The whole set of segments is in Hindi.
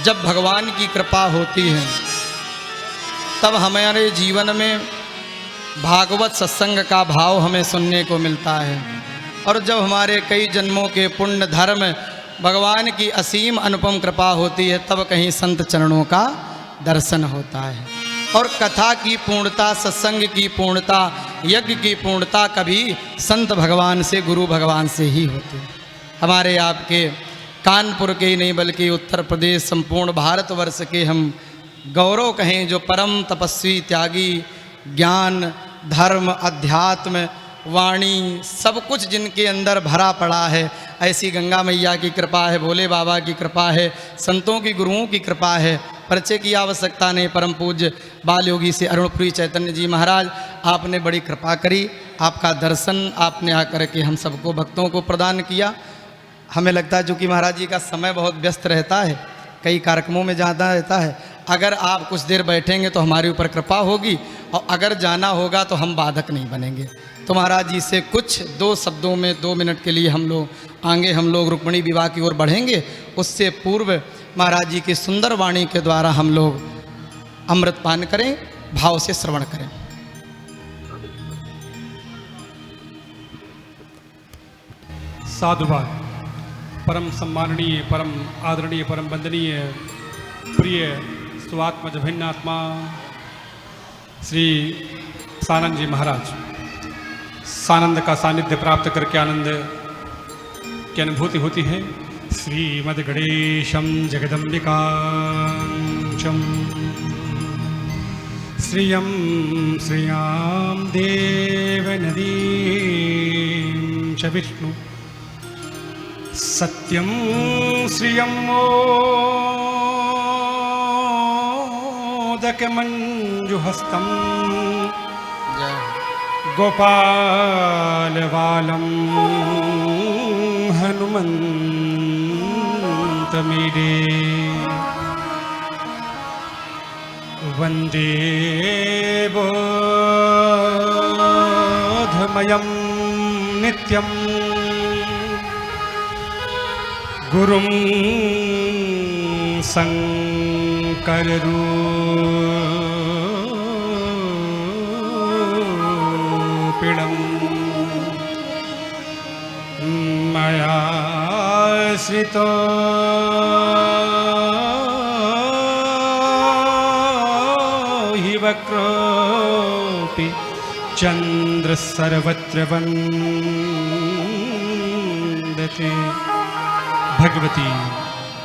जब भगवान की कृपा होती है तब हमारे जीवन में भागवत सत्संग का भाव हमें सुनने को मिलता है। और जब हमारे कई जन्मों के पुण्य धर्म भगवान की असीम अनुपम कृपा होती है तब कहीं संत चरणों का दर्शन होता है। और कथा की पूर्णता, सत्संग की पूर्णता, यज्ञ की पूर्णता कभी संत भगवान से, गुरु भगवान से ही होती है। हमारे आपके कानपुर के ही नहीं बल्कि उत्तर प्रदेश, संपूर्ण भारतवर्ष के हम गौरव कहें, जो परम तपस्वी, त्यागी, ज्ञान, धर्म, अध्यात्म, वाणी, सब कुछ जिनके अंदर भरा पड़ा है, ऐसी गंगा मैया की कृपा है, भोले बाबा की कृपा है, संतों की, गुरुओं की कृपा है। परिचय की आवश्यकता नहीं। परम पूज्य बाल योगी से अरुणपुरी चैतन्य जी महाराज, आपने बड़ी कृपा करी, आपका दर्शन आपने आकर के हम सबको भक्तों को प्रदान किया। हमें लगता है चूँकि महाराज जी का समय बहुत व्यस्त रहता है, कई कार्यक्रमों में जाना रहता है, अगर आप कुछ देर बैठेंगे तो हमारे ऊपर कृपा होगी, और अगर जाना होगा तो हम बाधक नहीं बनेंगे। तो महाराज जी से कुछ 2 शब्दों में 2 मिनट के लिए हम लोग रुक्मिणी विवाह की ओर बढ़ेंगे। उससे पूर्व महाराज जी की सुंदर वाणी के द्वारा हम लोग अमृत पान करें, भाव से श्रवण करें। साधुवाद। परम सम्माननीय, परम आदरणीय, परम वंदनीय, प्रिय स्वात्मज भिन्नात्मा श्री सानंद जी महाराज, सानंद का सानिध्य प्राप्त करके आनंद की अनुभूति होती है। श्रीमद् गणेशं जगदम्बिकां श्रियं श्रियां देवनदीं च विष्णु सत्यं श्रियं मोदकमञ्जुहस्तं गोपालबालं हनुमन्तमीडे वन्दे बोधमयं नित्यं गुरुं शङ्कररूपिणं मया श्रितो हि वक्रोऽपि चन्द्र सर्वत्र वन्दते। भगवती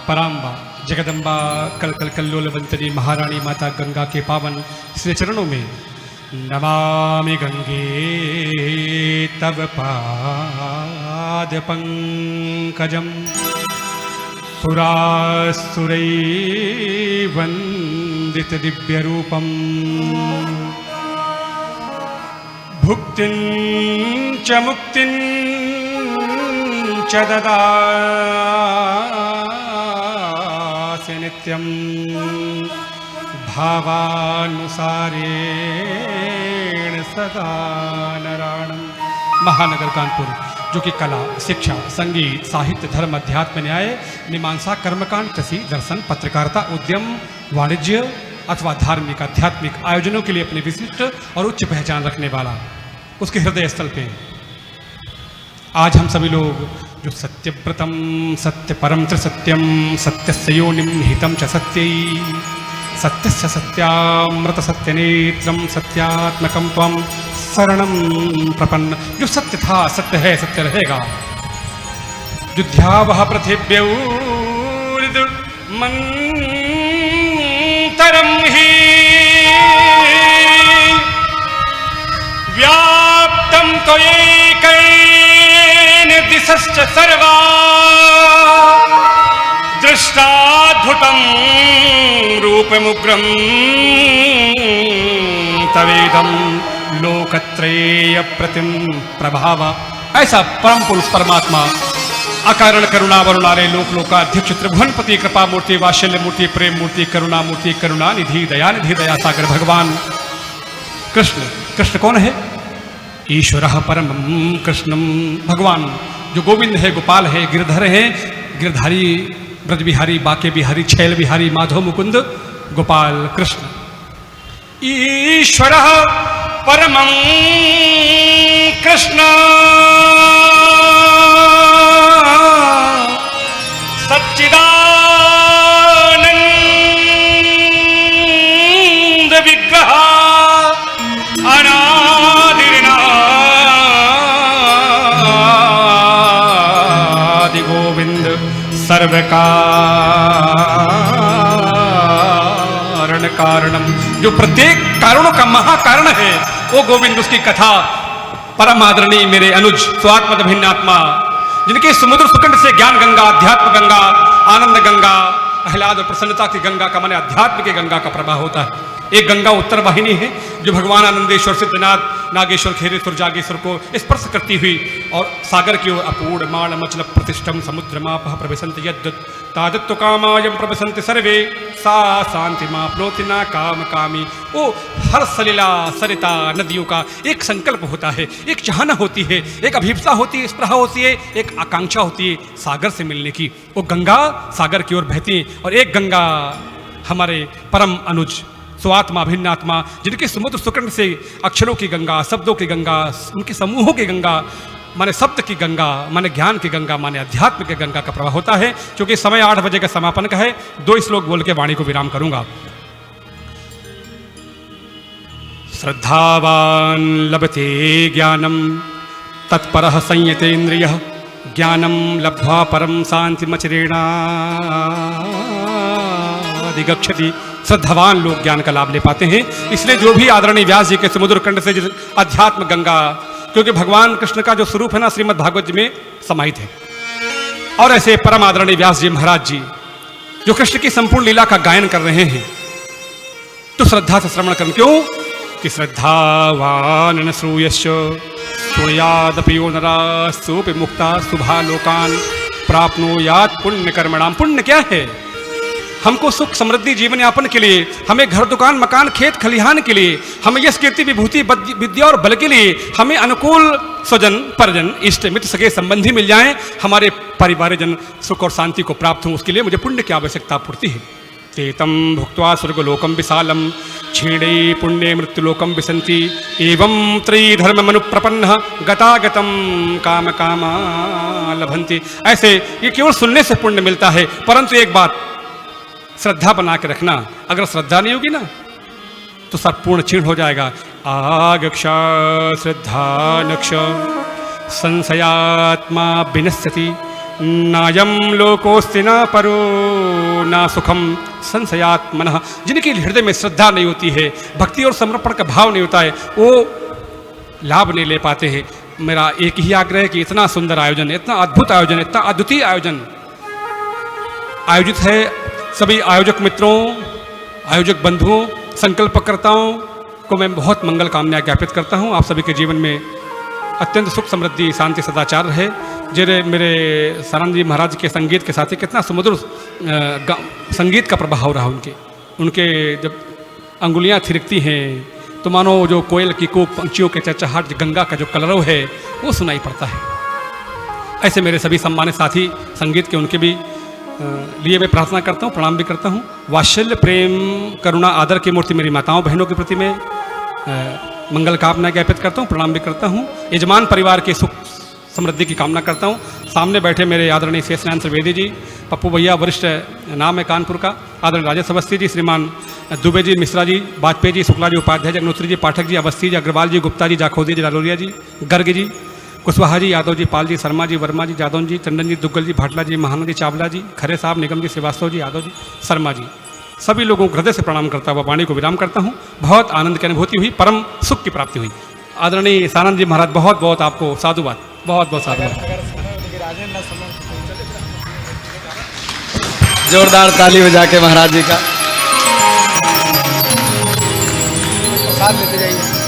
पराम्बा जगदम्बा कलकल कल्लोलवंतनी महारानी माता गंगा के पावन श्री चरणों में नमामि गंगे तव पाद पंकजम सुरासुरैर्वन्दित दिव्य रूपम भुक्तिं च मुक्तिं च ददासि नित्यं भावानुसारेण सदा नराणं। महानगर कानपुर, जो कि कला, शिक्षा, संगीत, साहित्य, धर्म, अध्यात्म, न्याय, मीमांसा, कर्मकांड, कृषि, दर्शन, पत्रकारिता, उद्यम, वाणिज्य अथवा धार्मिक आध्यात्मिक आयोजनों के लिए अपनी विशिष्ट और उच्च पहचान रखने वाला, उसके हृदय स्थल पे आज हम सभी लोग जो सत्यव्रतम सत्य परम त्रिसत्यम सत्यस्य योनिम हितम च सत्यै सत्यस्य सत्यामृत सत्यनेत्रम सत्यात्मकम त्वं शरणं प्रपन्न। जो सत्य था, सत्य है, सत्य रहेगा। युद्ध्यावह पृथिव्यौर्मन्तरं हि व्याप्तं त्वयैकेन दिशश्च सर्वा दृष्टाद्भुतं रूपमुग्रं तवेदं लोकत्रय प्रतिम प्रभाव। ऐसा परम पुरुष परमात्मा अकारण करुणा वरुणालय लोक लोकाध्यक्ष त्रिभुवनपति कृपा मूर्ति वात्सल्य मूर्ति प्रेम मूर्ति करुणा मूर्ति करुणा निधि दयानिधि दया सागर भगवान कृष्ण। कृष्ण कौन है? ईश्वरः परमं कृष्णं, भगवान जो गोविंद है, गोपाल है, गिरधर है, गिरधारी ब्रज बिहारी, बाके बिहारी, छैल बिहारी, माधव मुकुंद, गोपाल कृष्ण। ईश्वर परमं कृष्ण सच्चिदानंद विग्रह अनादिनादि गोविंद सर्व कारणम, जो प्रत्येक कारणों का महाकारण है वो गोविंद, उसकी कथा परम आदरणीय मेरे अनुज स्वात्मद भिन्नात्मा, जिनके समुद्र सुकंड से ज्ञान गंगा, अध्यात्म गंगा, आनंद गंगा, आह्लाद और प्रसन्नता की गंगा का माने अध्यात्म की गंगा का प्रवाह होता है। एक गंगा उत्तर वाहिनी है जो भगवान आनंदेश्वर सिद्धनाथ नागेश्वर खेरेश्वर जागेश्वर को स्पर्श करती हुई और सागर की ओर अपूर्ण माण मचल प्रतिष्ठम समुद्रमाप प्रवसंत यद्दुत तादत्व कामायम प्रवसंत सर्वे सा शांति माप्नोति ना काम कामी। वो हर सलिला सरिता नदियों का एक संकल्प होता है, एक चाहना होती है, एक अभिप्सा होती है, स्पृहा होती है, एक आकांक्षा होती है सागर से मिलने की। वो गंगा सागर की ओर बहती है और एक गंगा हमारे परम अनुज स्वात्मा भिन्नात्मा, जिनके समुद्र सुकंड से अक्षरों की गंगा, शब्दों की गंगा, उनके समूहों की गंगा, माने शब्द की गंगा, माने ज्ञान की गंगा, माने अध्यात्म की गंगा का प्रवाह होता है। क्योंकि समय 8 बजे का समापन का है, 2 श्लोक बोल के वाणी को विराम करूंगा। श्रद्धावान लभते ज्ञानम तत्परः संयतेन्द्रियः ज्ञानम लब्ध्वा परम शांतिमचिरेणाधिगच्छति। श्रद्धावान लोग ज्ञान का लाभ ले पाते हैं। इसलिए जो भी आदरणीय व्यास जी के समुद्र कंड से अध्यात्म गंगा, क्योंकि भगवान कृष्ण का जो स्वरूप है ना श्रीमद् भागवत जी में समाहित है, और ऐसे परम आदरणीय व्यास जी महाराज जी जो कृष्ण की संपूर्ण लीला का गायन कर रहे हैं, तो श्रद्धा से श्रवण करें। क्यों कि श्रद्धावान न श्रूयश्च श्रूयादपि यो नरास्तुपि मुक्ता शुभा लोकान प्राप्नुयात् पुण्य कर्मणाम। पुण्य क्या है? हमको सुख समृद्धि जीवन यापन के लिए, हमें घर दुकान मकान खेत खलिहान के लिए, हमें यश कीर्ति विभूति विद्या और बल के लिए, हमें अनुकूल स्वजन परिजन इष्ट मित्र सगे संबंधी मिल जाएं, हमारे परिवारजन सुख और शांति को प्राप्त हो, उसके लिए मुझे पुण्य की आवश्यकता पड़ती है। तेतम भुक्त्वा स्वर्गलोकम विशालम क्षीणे पुण्य मृत्युलोकम विसंति एवं त्रिधर्ममनुप्रपन्नः गतागतम काम कामा लभन्ति। ऐसे ये केवल सुनने से पुण्य मिलता है, परंतु एक बात श्रद्धा बना के रखना। अगर श्रद्धा नहीं होगी ना तो सब पूर्ण क्षीण हो जाएगा। आगक्षा श्रद्धा नक्ष संशयात्मा विनश्यति नायम लोकोस्ति न परो न सुखम संशयात्मनः। जिनके हृदय में श्रद्धा नहीं होती है, भक्ति और समर्पण का भाव नहीं होता है, वो लाभ नहीं ले पाते हैं। मेरा एक ही आग्रह है कि इतना सुंदर आयोजन, इतना अद्भुत आयोजन, इतना अद्वितीय आयोजन आयोजित है। सभी आयोजक मित्रों, आयोजक बंधुओं, संकल्पकर्ताओं को मैं बहुत मंगल कामना ज्ञापित करता हूं। आप सभी के जीवन में अत्यंत सुख समृद्धि शांति सदाचार रहे। जैसे मेरे सानंद जी महाराज के संगीत के साथ ही कितना सुमधुर संगीत का प्रभाव रहा उनके जब अंगुलियां थिरकती हैं तो मानो जो कोयल की कूक, पंछियों के चहचहाट, गंगा का जो कलरव है वो सुनाई पड़ता है। ऐसे मेरे सभी सम्मानित साथी संगीत के, उनके भी लिए मैं प्रार्थना करता हूँ, प्रणाम भी करता हूँ। वात्सल्य प्रेम करुणा आदर की मूर्ति मेरी माताओं बहनों के प्रति मैं मंगल कामना ज्ञापित करता हूँ, प्रणाम भी करता हूँ। यजमान परिवार के सुख समृद्धि की कामना करता हूँ। सामने बैठे मेरे आदरणीय शेषनारायण त्रिवेदी जी, पप्पू भैया वरिष्ठ नाम है कानपुर का, आदरणीय राजेश अवस्थी जी, श्रीमान दुबे जी, मिश्रा जी, वाजपेयी जी, शुक्ला जी, उपाध्याय जी, अग्नोत्री जी, पाठक जी, अवस्थी जी, अग्रवाल जी, गुप्ता जी, जाखोदी जी, लालोरिया जी, गर्ग जी, कुशवाहा जी, यादव जी, पाल जी, शर्मा जी, वर्मा जी, जादव जी, टंडन जी, दुग्गल जी, भाटला जी, महानंद जी, चावला जी, खरे साहब, निगम जी, श्रीवास्तव जी, यादव जी, शर्मा जी, सभी लोगों को हृदय से प्रणाम करता हुआ वाणी को विराम करता हूँ। बहुत आनंद की अनुभूति हुई, परम सुख की प्राप्ति हुई। आदरणीय सानंद जी महाराज, बहुत बहुत आपको साधुवाद, बहुत बहुत साधुवाद। जोरदार ताली बजा के महाराज जी का साथ लेते जाइए।